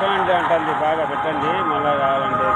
పెట్టండి అంటుంది, బాగా పెట్టండి, మళ్ళీ కావాలంటే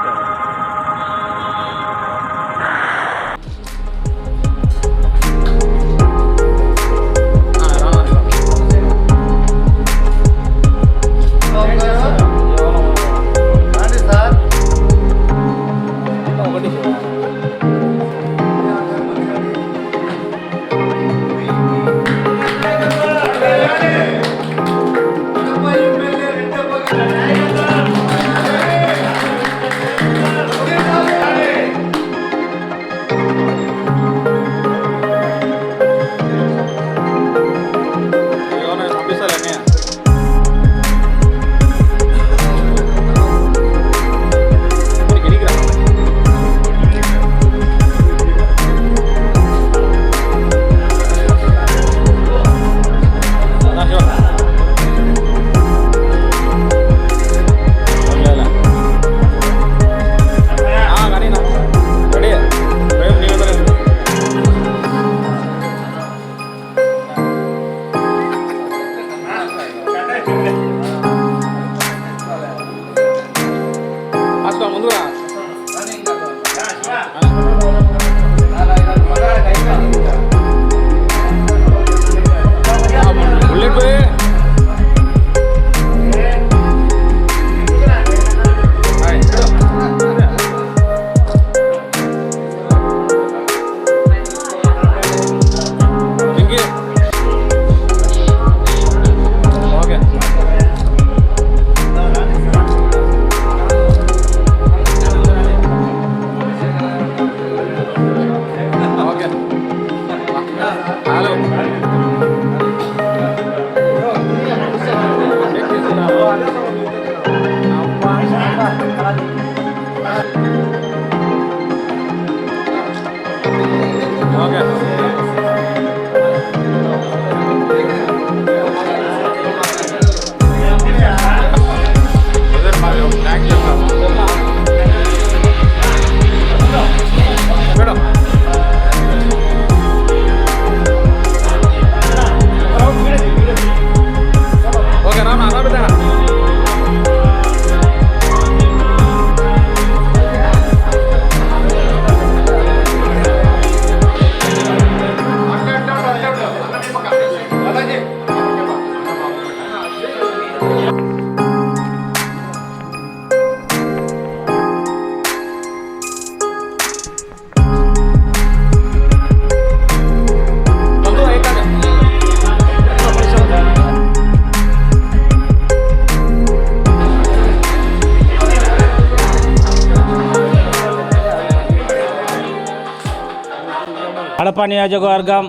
కడప నియోజకవర్గం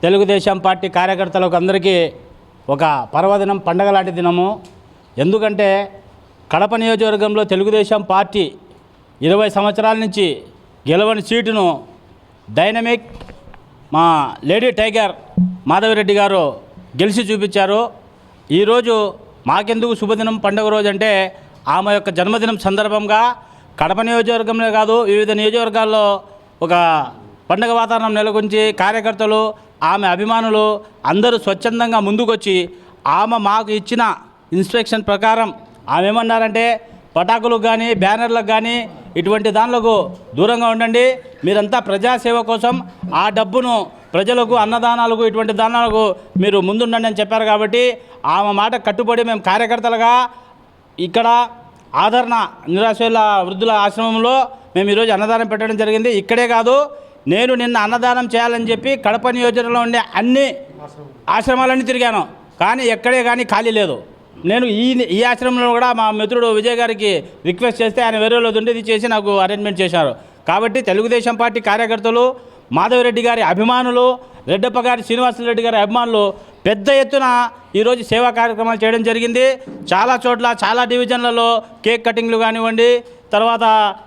తెలుగుదేశం పార్టీ కార్యకర్తలకు అందరికీ ఒక పర్వదినం, పండగ లాంటి దినము. ఎందుకంటే కడప నియోజకవర్గంలో తెలుగుదేశం పార్టీ 20 సంవత్సరాల నుంచి గెలవని సీటును డైనమిక్ మా లేడీ టైగర్ మాధవిరెడ్డి గారు గెలిచి చూపించారు. ఈరోజు మాకెందుకు శుభదినం, పండుగ రోజు అంటే ఆమె యొక్క జన్మదినం సందర్భంగా కడప నియోజకవర్గంలో కాదు, వివిధ నియోజకవర్గాల్లో ఒక పండుగ వాతావరణం నెలకొంచి కార్యకర్తలు, ఆమె అభిమానులు అందరూ స్వచ్ఛందంగా ముందుకొచ్చి ఆమె మాకు ఇచ్చిన ఇన్స్ట్రక్షన్ ప్రకారం ఆమె ఏమన్నారంటే, పటాకులకు కానీ బ్యానర్లకు కానీ ఇటువంటి దానిలకు దూరంగా ఉండండి, మీరంతా ప్రజాసేవ కోసం ఆ డబ్బును ప్రజలకు అన్నదానాలకు ఇటువంటి దానాలకు మీరు ముందుండండి అని చెప్పారు. కాబట్టి ఆమె మాట కట్టుబడి మేము కార్యకర్తలుగా ఇక్కడ ఆదరణ నిరాశ్రయుల వృద్ధుల ఆశ్రమంలో మేము ఈరోజు అన్నదానం పెట్టడం జరిగింది. ఇక్కడే కాదు, నేను నిన్న అన్నదానం చేయాలని చెప్పి కడప నియోజకవర్గంలో ఉండే అన్ని ఆశ్రమాలన్నీ తిరిగాను, కానీ ఎక్కడే కానీ ఖాళీ లేదు. నేను ఈ ఆశ్రమంలో కూడా మా మిత్రుడు విజయ్ గారికి రిక్వెస్ట్ చేస్తే ఆయన వేరే రోజు ఉండేది చేసి నాకు అరేంజ్మెంట్ చేశారు. కాబట్టి తెలుగుదేశం పార్టీ కార్యకర్తలు, మాధవిరెడ్డి గారి అభిమానులు, రెడ్డప్ప గారి శ్రీనివాసరెడ్డి గారి అభిమానులు పెద్ద ఎత్తున ఈరోజు సేవా కార్యక్రమాలు చేయడం జరిగింది. చాలా చోట్ల, చాలా డివిజన్లలో కేక్ కటింగ్లు కానివ్వండి, తర్వాత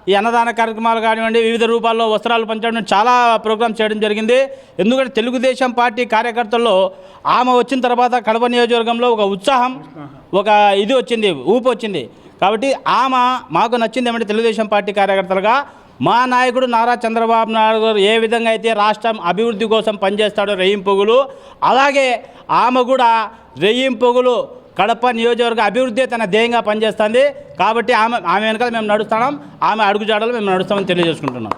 ఈ అన్నదాన కార్యక్రమాలు కానివ్వండి, వివిధ రూపాల్లో వస్త్రాలు పంచడం, చాలా ప్రోగ్రామ్స్ చేయడం జరిగింది. ఎందుకంటే తెలుగుదేశం పార్టీ కార్యకర్తల్లో ఆమె వచ్చిన తర్వాత కడప నియోజకవర్గంలో ఒక ఉత్సాహం, ఒక ఇది వచ్చింది, ఊపు వచ్చింది. కాబట్టి ఆమె మాకు నచ్చింది ఏమంటే, తెలుగుదేశం పార్టీ కార్యకర్తలుగా మా నాయకుడు నారా చంద్రబాబు నాయుడు గారు ఏ విధంగా అయితే రాష్ట్రం అభివృద్ధి కోసం పనిచేస్తాడో రెయ్యింపొగులు, అలాగే ఆమె కూడా రెయ్యింపొగులు కడప నియోజకవర్గ అభివృద్ధి తన ధ్యేయంగా పనిచేస్తుంది. కాబట్టి ఆమె వెనకాల మేము నడుస్తున్నాం, ఆమె అడుగుజాడలు మేము నడుస్తామని తెలియజేసుకుంటున్నాం.